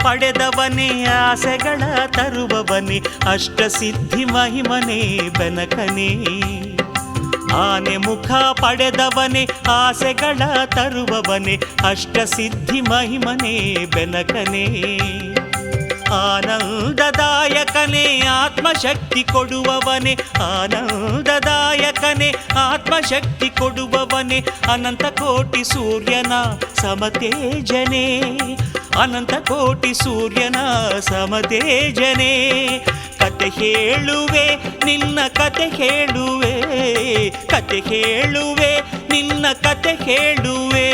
ಪಡೆದವನೇ ಆಸೆಗಳ ತರುವವನೇ ಅಷ್ಟಸಿದ್ಧಿ ಮಹಿಮನೇ ಬೆನಕನೇ. ಆನೆ ಮುಖ ಪಡೆದವನೇ ಆಸೆಗಳ ತರುವವನೇ ಅಷ್ಟಸಿದ್ಧಿ ಮಹಿಮನೇ ಬೆನಕನೇ. ಆನಂದದಾಯಕನೇ ಆತ್ಮಶಕ್ತಿ ಕೊಡುವವನೇ ಆನಂದದಾಯಕನೇ ಆತ್ಮಶಕ್ತಿ ಕೊಡುವವನೇ ಅನಂತ ಕೋಟಿ ಸೂರ್ಯನ ಸಮತೇಜನೇ ಅನಂತ ಕೋಟಿ ಸೂರ್ಯನ ಸಮತೇಜನೇ. ಕತೆ ಹೇಳುವೆ ನಿನ್ನ ಕತೆ ಹೇಳುವೆ ಕತೆ ಹೇಳುವೆ ನಿನ್ನ ಕತೆ ಹೇಳುವೆ.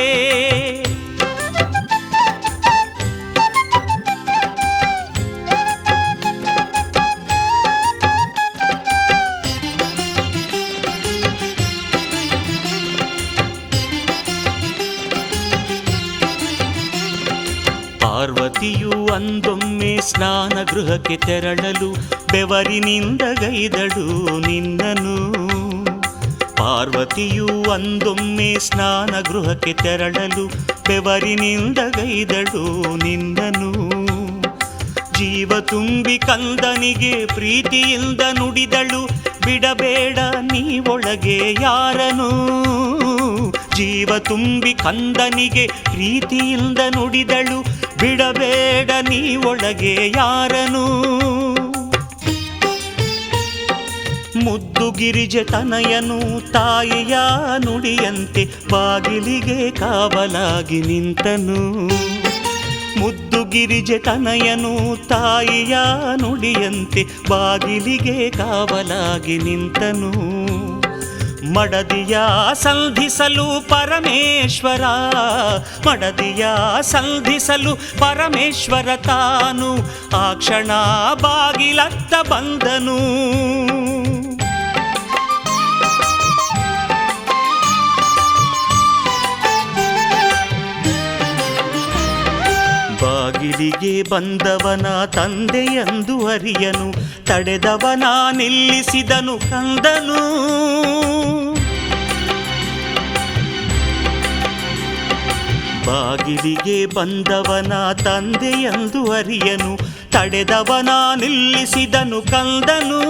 ಪಾರ್ವತಿಯು ಅಂದೊಮ್ಮೆ ಸ್ನಾನ ಗೃಹಕ್ಕೆ ತೆರಳಲು ಬೆವರಿನಿಂದ ಗೈದಳು ನಿನ್ನನು. ಪಾರ್ವತಿಯು ಅಂದೊಮ್ಮೆ ಸ್ನಾನ ಗೃಹಕ್ಕೆ ತೆರಳಲು ಬೆವರಿನಿಂದ ಗೈದಳು ನಿನ್ನನು. ಜೀವ ತುಂಬಿ ಕಂದನಿಗೆ ಪ್ರೀತಿಯಿಂದ ನುಡಿದಳು ಬಿಡಬೇಡ ನೀ ಒಳಗೆ ಯಾರನು. ಜೀವ ತುಂಬಿ ಕಂದನಿಗೆ ಪ್ರೀತಿಯಿಂದ ನುಡಿದಳು ಬಿಡಬೇಡ ನೀ ಒಳಗೆ ಯಾರನು. ಮುದ್ದು ಗಿರಿಜೆ ತನಯನು ತಾಯಿಯ ನುಡಿಯಂತೆ ಬಾಗಿಲಿಗೆ ಕಾವಲಾಗಿ ನಿಂತನು. ಮುದ್ದು ಗಿರಿಜೆ ತನಯನು ತಾಯಿಯ ನುಡಿಯಂತೆ ಬಾಗಿಲಿಗೆ ಕಾವಲಾಗಿ ನಿಂತನು. ಮಡದಿಯ ಸಂಧಿಸಲು ಪರಮೇಶ್ವರ ಮಡದಿಯ ಸಂಧಿಸಲು ಪರಮೇಶ್ವರ ತಾನು ಆ ಕ್ಷಣ ಬಾಗಿಲತ್ತ ಬಂದನು. ಬಾಗಿಲಿಗೆ ಬಂದವನ ತಂದೆಯಂದು ಅರಿಯನು ತಡೆದವನ ನಿಲ್ಲಿಸಿದನು ಕಂದನು. ಬಾಗಿಲಿಗೆ ಬಂದವನ ತಂದೆಯಂದು ಅರಿಯನು ತಡೆದವನ ನಿಲ್ಲಿಸಿದನು ಕಂದನು.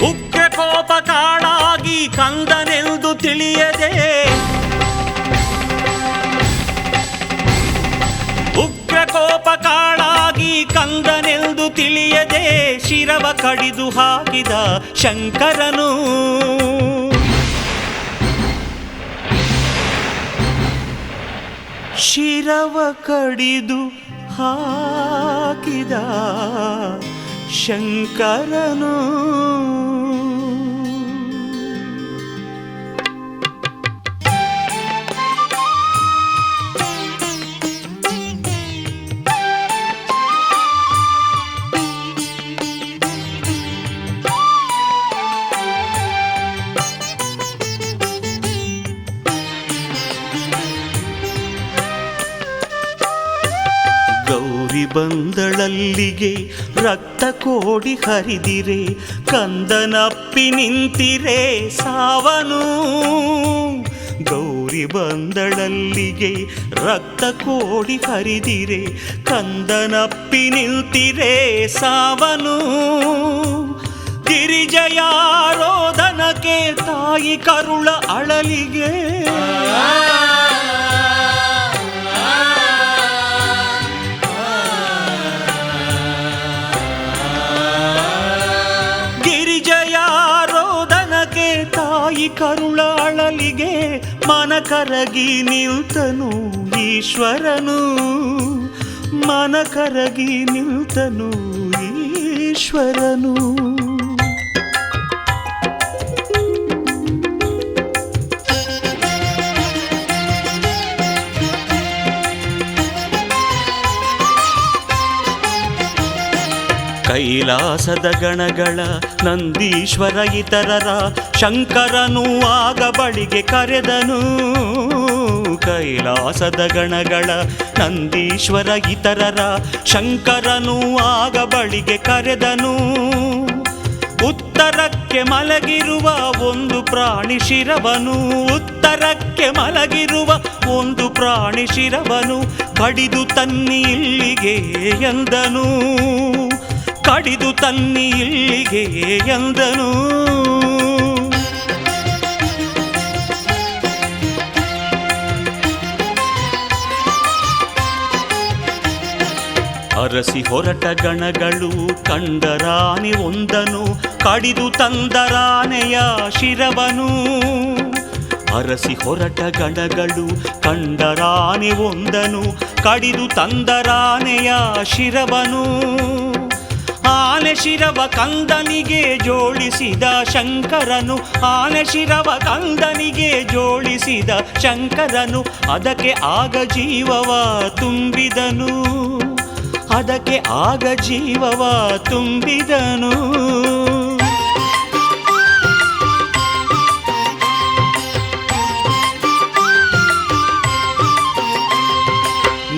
ಉಗ್ರ ಕೋಪ ಕಾಡಾಗಿ ಕಂದನೆಂದು ತಿಳಿಯದೆ ಉಗ್ರ ಕೋಪ ಕಾಡಾಗಿ ಕಂದನೆಂದು ತಿಳಿಯದೆ ಶಿರವ ಕಡಿದು ಹಾಕಿದ ಶಂಕರನು. ಶಿರವ ಕಡಿದು ಹಾಕಿದ ಶಂಕರನು. ಬಂದಳಲ್ಲಿಗೆ ರಕ್ತ ಕೋಡಿ ಹರಿದಿರೆ ಕಂದನಪ್ಪಿ ನಿಂತಿರೆ ಸಾವನು. ಗೌರಿ ಬಂದಳಲ್ಲಿಗೆ ರಕ್ತ ಕೋಡಿ ಹರಿದಿರೆ ಕಂದನಪ್ಪಿ ನಿಂತಿರೆ ಸಾವನು. ಗಿರಿಜಯ ರೋದನಕ್ಕೆ ತಾಯಿ ಕರುಳ ಅಳಲಿಗೆ ತಾಯಿ ಕರುಳ ಅಳಲಿಗೆ ಮನ ಕರಗಿ ನಿಲ್ತನು ಈಶ್ವರನು. ಮನ ಕರಗಿ ನಿಲ್ತನು ಈಶ್ವರನು. ಕೈಲಾಸದ ಗಣಗಳ ನಂದೀಶ್ವರ ಇತರರ ಶಂಕರನು ಆಗ ಬಳಿಗೆ ಕರೆದನು. ಕೈಲಾಸದ ಗಣಗಳ ನಂದೀಶ್ವರ ಇತರರ ಶಂಕರನು ಆಗ ಬಳಿಗೆ ಕರೆದನು. ಉತ್ತರಕ್ಕೆ ಉತ್ತರಕ್ಕೆ ಮಲಗಿರುವ ಒಂದು ಪ್ರಾಣಿ ಶಿರವನು, ಉತ್ತರಕ್ಕೆ ಮಲಗಿರುವ ಒಂದು ಪ್ರಾಣಿ ಶಿರವನು ಕಡಿದು ತನ್ನಿ ಇಲ್ಲಿಗೆ ಎಂದನು, ಕಡಿದು ತನ್ನಿ ಇಲ್ಲಿಗೆ ಎಂದನು. ಅರಸಿ ಹೊರಟ ಗಣಗಳು ಕಂಡರಾನೆ ಒಂದನು, ಕಡಿದು ತಂದರಾನೆಯ ಶಿರವನು. ಅರಸಿ ಹೊರಟ ಗಣಗಳು ಕಂಡರಾನೆ ಒಂದನು, ಕಡಿದು ತಂದರಾನೆಯ ಶಿರವನು. ಆನೆ ಶಿರವ ಕಂದನಿಗೆ ಜೋಡಿಸಿದ ಶಂಕರನು, ಆನೆ ಶಿರವ ಕಂದನಿಗೆ ಜೋಡಿಸಿದ ಶಂಕರನು ಅದಕ್ಕೆ ಆಗ ಜೀವವ ತುಂಬಿದನು, ಅದಕ್ಕೆ ಆಗ ಜೀವವ ತುಂಬಿದನು.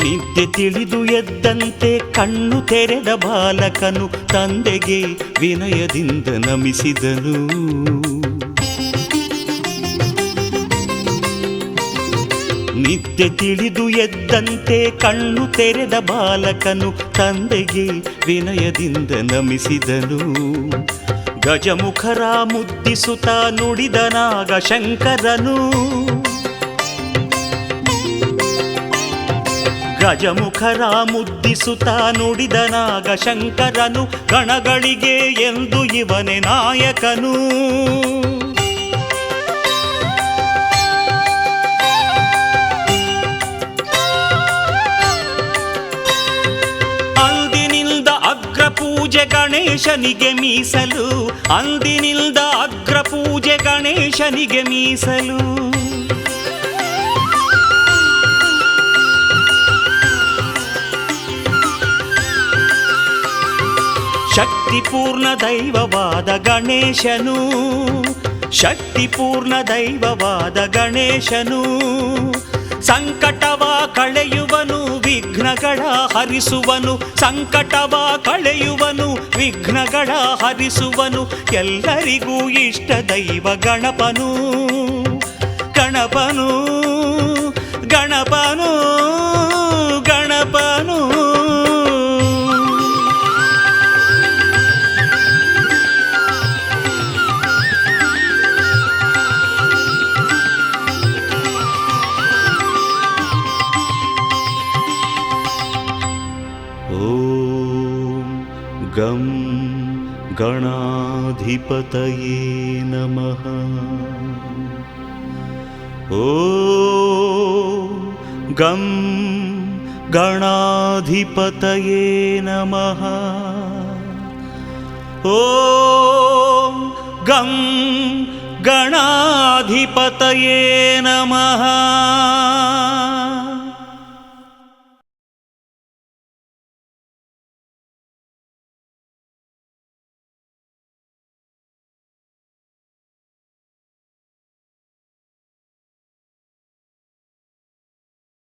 ನಿದ್ದೆ ತಿಳಿದು ಎದ್ದಂತೆ ಕಣ್ಣು ತೆರೆದ ಬಾಲಕನು ತಂದೆಗೆ ವಿನಯದಿಂದ ನಮಿಸಿದನು. ನಿದ್ದೆ ತಿಳಿದು ಎದ್ದಂತೆ ಕಣ್ಣು ತೆರೆದ ಬಾಲಕನು ತಂದೆಗೆ ವಿನಯದಿಂದ ನಮಿಸಿದನು. ಗಜಮುಖರ ಮುದ್ದಿಸುತ್ತ ನುಡಿದನಾಗ ಶಂಕರನು, ಗಜಮುಖರ ಮುದ್ದಿಸುತ್ತ ನುಡಿದನಾಗ ಶಂಕರನು ಗಣಗಳಿಗೆ ಎಂದು ಇವನೇ ನಾಯಕನು. ಅಂದಿನಿಂದ ಅಗ್ರ ಪೂಜೆ ಗಣೇಶನಿಗೆ ಮೀಸಲು, ಅಂದಿನಿಂದ ಅಗ್ರ ಪೂಜೆ ಗಣೇಶನಿಗೆ ಮೀಸಲು. ಶಕ್ತಿಪೂರ್ಣ ದೈವವಾದ ಗಣೇಶನು, ಶಕ್ತಿಪೂರ್ಣ ದೈವವಾದ ಗಣೇಶನು ಸಂಕಟವ ಕಳೆಯುವನು, ವಿಘ್ನಗಳ ಹರಿಸುವನು, ಸಂಕಟವ ಕಳೆಯುವನು, ವಿಘ್ನಗಳ ಹರಿಸುವನು. ಎಲ್ಲರಿಗೂ ಇಷ್ಟ ದೈವ ಗಣಪನು, ಗಣಪನು, ಗಣಪನು, ಗಣಪನು. ಗಂ ಗಣಾಧಿಪತಯೇ ನಮಃ. ಓಂ ಗಂ ಗಣಾಧಿಪತಯೇ ನಮಃ. ಓಂ ಗಂ ಗಣಾಧಿಪತಯೇ ನಮಃ.